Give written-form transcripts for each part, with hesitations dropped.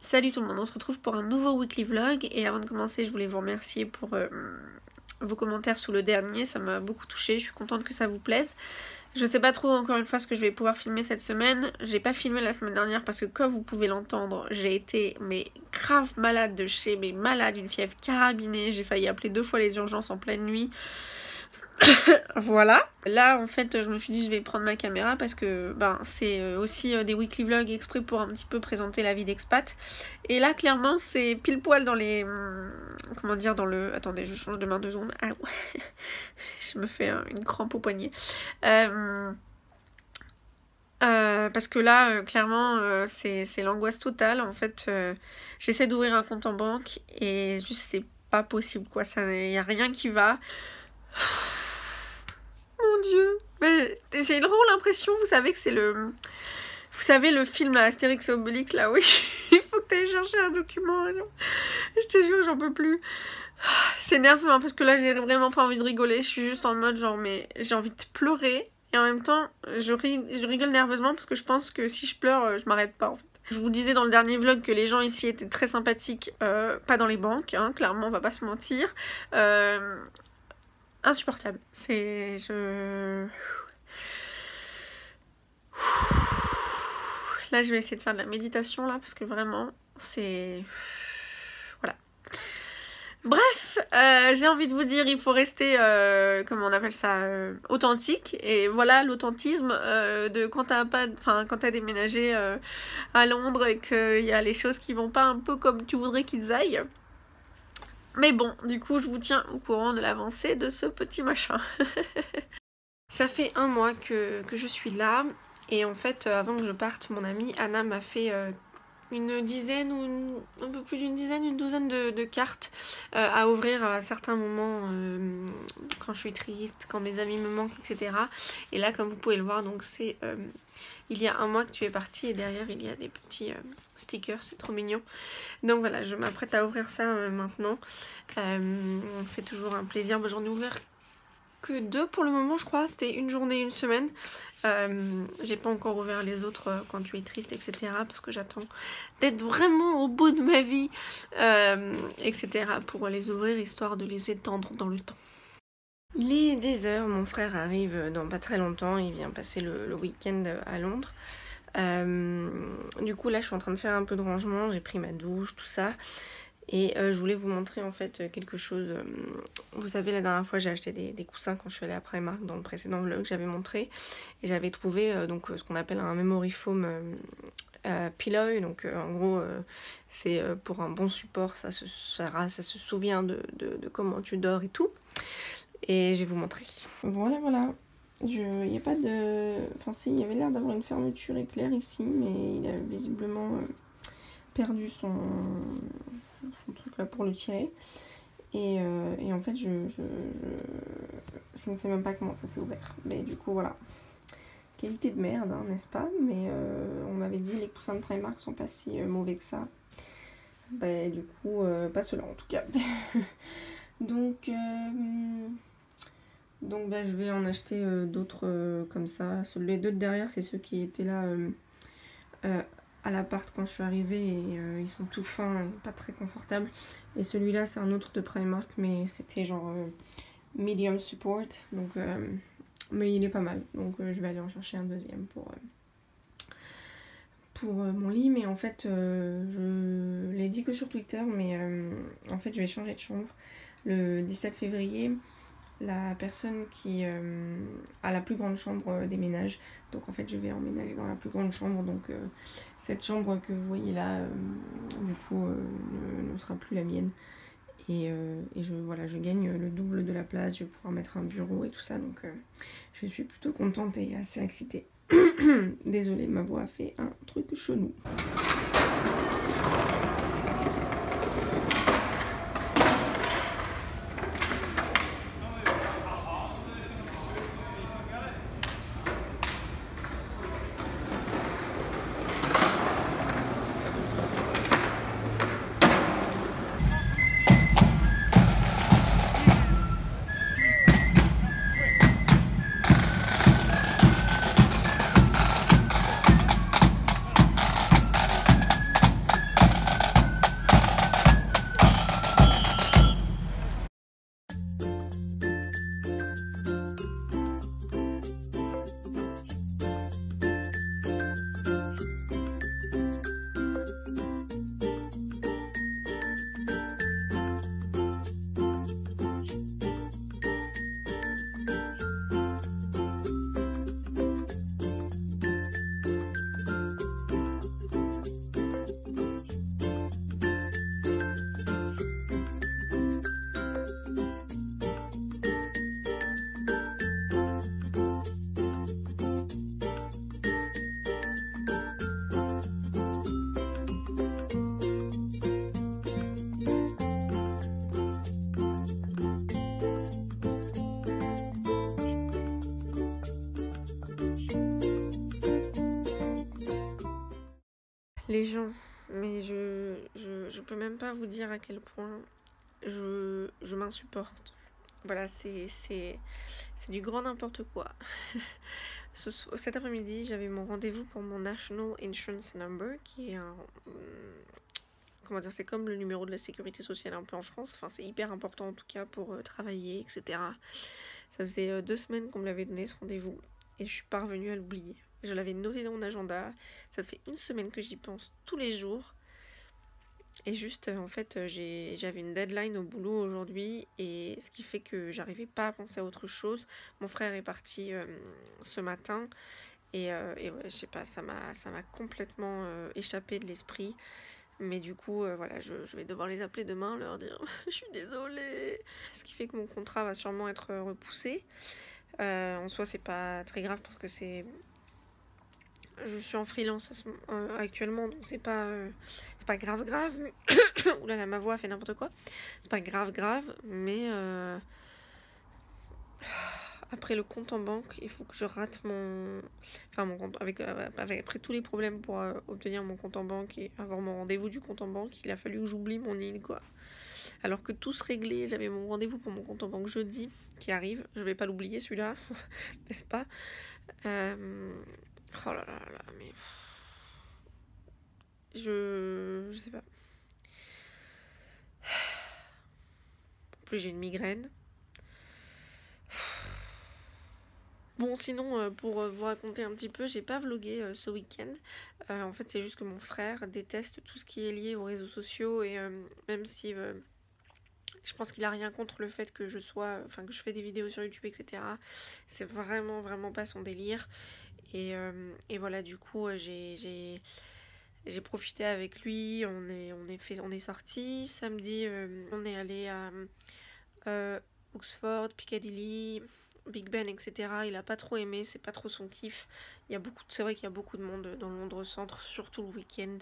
Salut tout le monde, on se retrouve pour un nouveau weekly vlog et avant de commencer je voulais vous remercier pour vos commentaires sous le dernier, ça m'a beaucoup touchée, je suis contente que ça vous plaise. Je sais pas trop encore une fois ce que je vais pouvoir filmer cette semaine, j'ai pas filmé la semaine dernière parce que comme vous pouvez l'entendre j'ai été mais grave malade de chez mais malade, une fièvre carabinée, j'ai failli appeler 2 fois les urgences en pleine nuit. Voilà, là en fait je me suis dit je vais prendre ma caméra parce que c'est aussi des weekly vlogs exprès pour un petit peu présenter la vie d'expat et là clairement c'est pile poil dans les comment dire, dans le, attendez je change de main 2 secondes, ah ouais je me fais une crampe au poignet parce que là clairement c'est l'angoisse totale en fait. J'essaie d'ouvrir un compte en banque et juste c'est pas possible quoi, ça, y a rien qui va. Mon dieu, mais j'ai vraiment l'impression, vous savez que c'est le... Vous savez le film là, Astérix et Obélix là, oui, il faut que tu ailles chercher un document, je te jure j'en peux plus. C'est nerveux hein, parce que là j'ai vraiment pas envie de rigoler, je suis juste en mode genre mais j'ai envie de pleurer et en même temps je rigole nerveusement parce que je pense que si je pleure je m'arrête pas en fait. Je vous disais dans le dernier vlog que les gens ici étaient très sympathiques, pas dans les banques, hein, clairement on va pas se mentir. Insupportable. C'est... Là, je vais essayer de faire de la méditation, là, parce que vraiment, c'est... Voilà. Bref, j'ai envie de vous dire, il faut rester, comment on appelle ça, authentique. Et voilà, l'authentisme de quand t'as pas... Enfin, quand t'as déménagé à Londres et qu'il y a les choses qui vont pas un peu comme tu voudrais qu'ils aillent. Mais bon, du coup, je vous tiens au courant de l'avancée de ce petit machin. Ça fait 1 mois que je suis là. Et en fait, avant que je parte, mon amie Anna m'a fait une dizaine ou un peu plus d'une dizaine, une douzaine de cartes à ouvrir à certains moments quand je suis triste, quand mes amis me manquent, etc. Et là, comme vous pouvez le voir, donc c'est... il y a 1 mois que tu es parti et derrière il y a des petits stickers, c'est trop mignon. Donc voilà, je m'apprête à ouvrir ça maintenant. C'est toujours un plaisir. J'en ai ouvert que 2 pour le moment je crois, c'était une journée, une semaine. J'ai pas encore ouvert les autres quand tu es triste, etc. parce que j'attends d'être vraiment au bout de ma vie, etc. pour les ouvrir, histoire de les étendre dans le temps. Il est 10h, mon frère arrive dans pas très longtemps, il vient passer le week-end à Londres. Du coup là je suis en train de faire un peu de rangement, j'ai pris ma douche, tout ça. Et je voulais vous montrer en fait quelque chose. Vous savez la dernière fois j'ai acheté des coussins quand je suis allée à Primark dans le précédent vlog, j'avais montré. Et j'avais trouvé donc ce qu'on appelle un memory foam pillow. Donc en gros c'est pour un bon support, ça se souvient de comment tu dors et tout. Et je vais vous montrer. Voilà, voilà. Il n'y a pas de... Enfin si, il y avait l'air d'avoir une fermeture éclair ici, mais il a visiblement perdu son truc là pour le tirer. Et en fait, je ne sais même pas comment ça s'est ouvert. Mais du coup, voilà. Qualité de merde, hein, n'est-ce pas? Mais on m'avait dit les coussins de Primark sont pas si mauvais que ça. Bah du coup, pas ceux-là en tout cas. Donc je vais en acheter d'autres comme ça. Les 2 de derrière, c'est ceux qui étaient là à l'appart quand je suis arrivée et ils sont tout fins et pas très confortables. Et celui-là, c'est un autre de Primark, mais c'était genre medium support. Donc, mais il est pas mal. Donc je vais aller en chercher un deuxième pour mon lit. Mais en fait, je l'ai dit que sur Twitter, mais en fait, je vais changer de chambre. Le 17 février, la personne qui a la plus grande chambre déménage. Donc en fait, je vais emménager dans la plus grande chambre. Donc cette chambre que vous voyez là, du coup, ne sera plus la mienne. Et voilà, je gagne le double de la place. Je vais pouvoir mettre un bureau et tout ça. Donc je suis plutôt contente et assez excitée. Désolée, ma voix a fait un truc chelou. Les gens, mais je peux même pas vous dire à quel point je m'insupporte. Voilà, c'est du grand n'importe quoi. Cet après-midi, j'avais mon rendez-vous pour mon National Insurance Number, qui est un... Comment dire, c'est comme le numéro de la sécurité sociale un peu en France. Enfin, c'est hyper important en tout cas pour travailler, etc. Ça faisait 2 semaines qu'on me l'avait donné ce rendez-vous et je suis parvenue à l'oublier. Je l'avais noté dans mon agenda. Ça fait 1 semaine que j'y pense tous les jours. Et juste, en fait, j'avais une deadline au boulot aujourd'hui et ce qui fait que j'arrivais pas à penser à autre chose. Mon frère est parti ce matin et ouais, je sais pas, ça m'a complètement échappé de l'esprit. Mais du coup, voilà, je vais devoir les appeler demain, leur dire je suis désolée. Ce qui fait que mon contrat va sûrement être repoussé. En soi, c'est pas très grave parce que je suis en freelance actuellement, donc c'est pas grave. Oulala, ma voix a fait n'importe quoi. C'est pas grave, mais après le compte en banque, il faut que je rate mon compte après tous les problèmes pour obtenir mon compte en banque et avoir mon rendez-vous du compte en banque, il a fallu que j'oublie mon île quoi. Alors que tout se réglait, j'avais mon rendez-vous pour mon compte en banque jeudi qui arrive, je vais pas l'oublier celui-là, n'est-ce pas? Oh là là là, mais je sais pas. En plus j'ai une migraine. Bon, sinon, pour vous raconter un petit peu, j'ai pas vlogué ce week-end. En fait, c'est juste que mon frère déteste tout ce qui est lié aux réseaux sociaux et même si je pense qu'il a rien contre le fait que je fais des vidéos sur YouTube, etc. C'est vraiment pas son délire. Et voilà, du coup, j'ai profité avec lui. On est sortis samedi. On est allé à Oxford, Piccadilly, Big Ben, etc. Il a pas trop aimé, c'est pas trop son kiff. C'est vrai qu'il y a beaucoup de monde dans Londres Centre, surtout le week-end.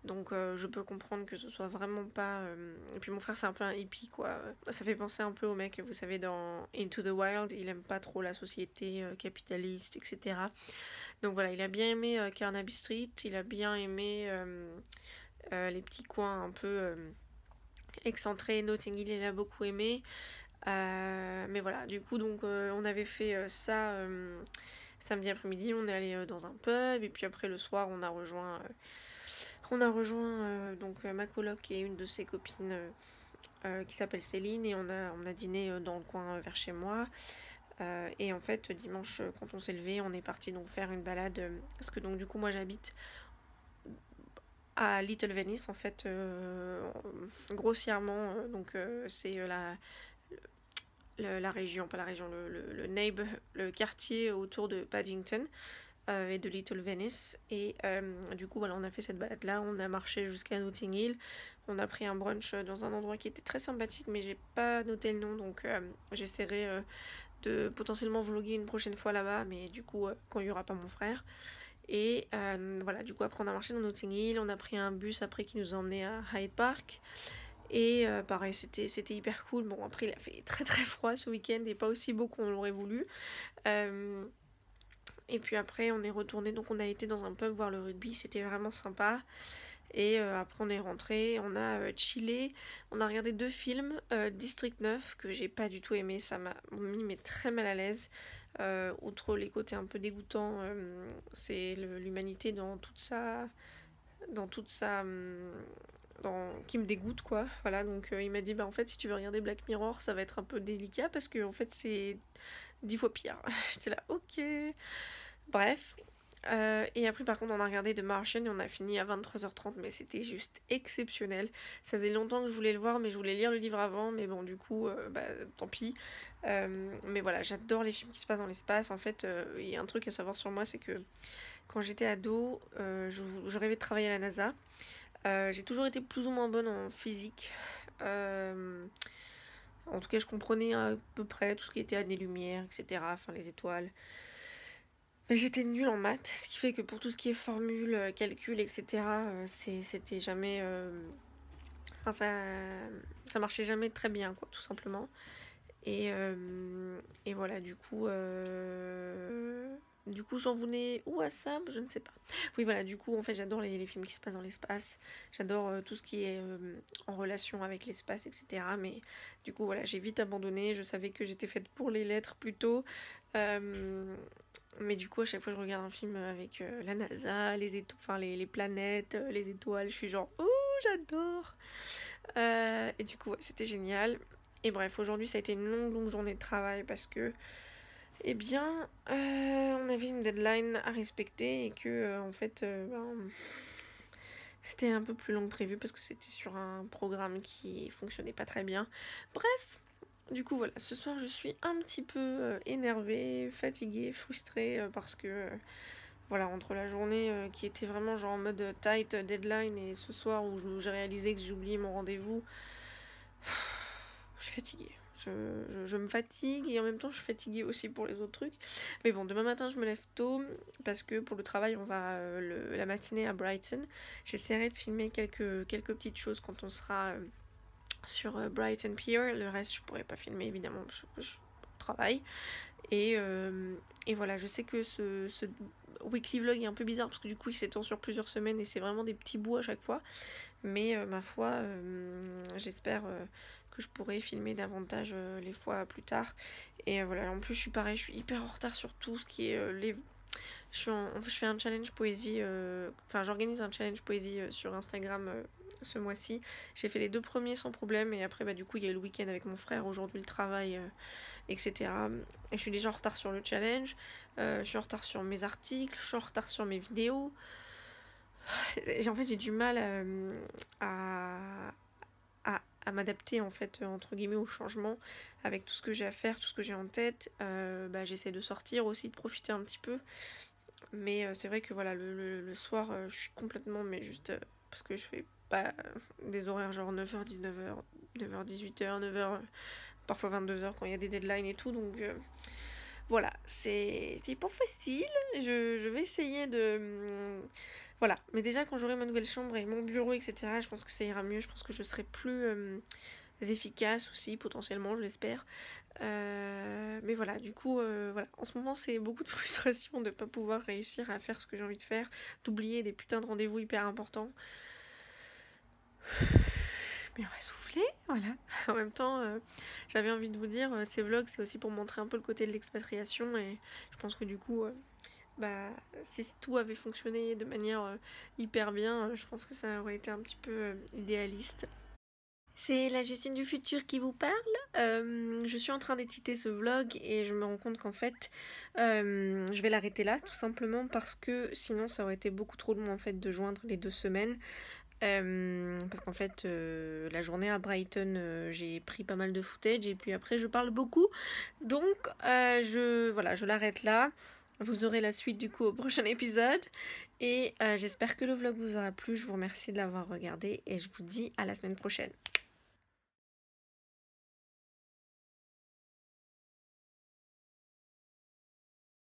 Donc je peux comprendre que ce soit vraiment pas. Et puis mon frère c'est un peu un hippie quoi. Ça fait penser un peu au mec, vous savez, dans Into the Wild, il aime pas trop la société capitaliste, etc. Donc voilà, il a bien aimé Carnaby Street, il a bien aimé les petits coins un peu excentrés. Notting Hill, il a beaucoup aimé. Mais voilà, du coup, donc on avait fait ça samedi après-midi. On est allé dans un pub, et puis après le soir, on a rejoint donc ma coloc et une de ses copines qui s'appelle Céline, et on a dîné dans le coin vers chez moi. Et en fait, dimanche, quand on s'est levé, on est parti donc faire une balade parce que donc du coup, moi j'habite à Little Venice en fait, grossièrement, donc c'est la région, pas la région, le quartier autour de Paddington et de Little Venice. Et du coup, voilà, on a fait cette balade-là, on a marché jusqu'à Notting Hill, on a pris un brunch dans un endroit qui était très sympathique, mais j'ai pas noté le nom, donc j'essaierai de potentiellement vlogger une prochaine fois là-bas, mais du coup, quand il y aura pas mon frère. Et voilà, du coup, après, on a marché dans Notting Hill, on a pris un bus après qui nous emmenait à Hyde Park. Et pareil, c'était hyper cool. Bon, après, il a fait très froid ce week-end et pas aussi beau qu'on l'aurait voulu. Et puis après, on est retourné, donc on a été dans un pub voir le rugby, c'était vraiment sympa. Et après, on est rentré, on a chillé, on a regardé 2 films, District 9, que j'ai pas du tout aimé, ça m'a mis mais très mal à l'aise. Outre les côtés un peu dégoûtants, c'est l'humanité dans toute sa qui me dégoûte quoi. Voilà, donc il m'a dit bah en fait si tu veux regarder Black Mirror ça va être un peu délicat parce que en fait c'est 10 fois pire. J'étais là ok. Bref. Et après par contre on a regardé The Martian et on a fini à 23h30, mais c'était juste exceptionnel. Ça faisait longtemps que je voulais le voir, mais je voulais lire le livre avant, mais bon du coup bah tant pis. Mais voilà, j'adore les films qui se passent dans l'espace. En fait il y a un truc à savoir sur moi, c'est que quand j'étais ado je rêvais de travailler à la NASA. J'ai toujours été plus ou moins bonne en physique. En tout cas, je comprenais à peu près tout ce qui était années-lumière, etc. Enfin, les étoiles. Mais j'étais nulle en maths, ce qui fait que pour tout ce qui est formule, calcul, etc., c'était jamais... ça marchait jamais très bien, quoi, tout simplement. Et voilà, du coup... du coup j'en venais où à ça, je ne sais pas. Oui voilà, du coup en fait j'adore les films qui se passent dans l'espace, j'adore tout ce qui est en relation avec l'espace, etc. Mais du coup voilà, j'ai vite abandonné, je savais que j'étais faite pour les lettres plutôt. Mais du coup à chaque fois que je regarde un film avec la NASA, les planètes, les étoiles, je suis genre oh j'adore. Et du coup ouais, c'était génial. Et bref, aujourd'hui ça a été une longue journée de travail parce que eh bien, on avait une deadline à respecter et que, en fait, c'était un peu plus long que prévu parce que c'était sur un programme qui fonctionnait pas très bien. Bref, du coup, voilà, ce soir, je suis un petit peu énervée, fatiguée, frustrée parce que, voilà, entre la journée qui était vraiment genre en mode tight deadline et ce soir où j'ai réalisé que j'ai oublié mon rendez-vous, je suis fatiguée. Je me fatigue et en même temps je suis fatiguée aussi pour les autres trucs. Mais bon, demain matin je me lève tôt parce que pour le travail on va la matinée à Brighton. J'essaierai de filmer quelques petites choses quand on sera sur Brighton Pier. Le reste je pourrais pas filmer évidemment parce que je travaille. Et voilà, je sais que ce weekly vlog est un peu bizarre parce que du coup il s'étend sur plusieurs semaines et c'est vraiment des petits bouts à chaque fois. Mais ma foi, j'espère que je pourrai filmer davantage les fois plus tard. Et voilà, en plus je suis pareil, je suis hyper en retard sur tout ce qui est je fais un challenge poésie, enfin j'organise un challenge poésie sur Instagram ce mois-ci. J'ai fait les 2 premiers sans problème et après bah du coup il y a eu le week-end avec mon frère, aujourd'hui le travail, etc. Et je suis déjà en retard sur le challenge, je suis en retard sur mes articles, je suis en retard sur mes vidéos. En fait j'ai du mal à m'adapter en fait entre guillemets au changement avec tout ce que j'ai à faire, tout ce que j'ai en tête. J'essaie de sortir aussi, de profiter un petit peu. Mais c'est vrai que voilà, le soir, je suis complètement, mais juste parce que je fais pas des horaires genre 9h, 19h, 9h, 18h, 9h, parfois 22h quand il y a des deadlines et tout. Donc voilà, c'est pas facile. Je vais essayer de... Voilà, mais déjà quand j'aurai ma nouvelle chambre et mon bureau, etc., je pense que ça ira mieux. Je pense que je serai plus efficace aussi, potentiellement, je l'espère. Mais voilà, du coup, voilà. En ce moment, c'est beaucoup de frustration de ne pas pouvoir réussir à faire ce que j'ai envie de faire, d'oublier des putains de rendez-vous hyper importants. Mais on va souffler, voilà. En même temps, j'avais envie de vous dire, ces vlogs, c'est aussi pour montrer un peu le côté de l'expatriation et je pense que du coup... si tout avait fonctionné de manière hyper bien, je pense que ça aurait été un petit peu idéaliste. C'est la Justine du futur qui vous parle. Je suis en train d'éditer ce vlog et je me rends compte qu'en fait, je vais l'arrêter là, tout simplement parce que sinon ça aurait été beaucoup trop long en fait de joindre les 2 semaines. Parce qu'en fait, la journée à Brighton, j'ai pris pas mal de footage et puis après je parle beaucoup. Donc, je l'arrête là. Vous aurez la suite du coup au prochain épisode. Et j'espère que le vlog vous aura plu. Je vous remercie de l'avoir regardé et je vous dis à la semaine prochaine.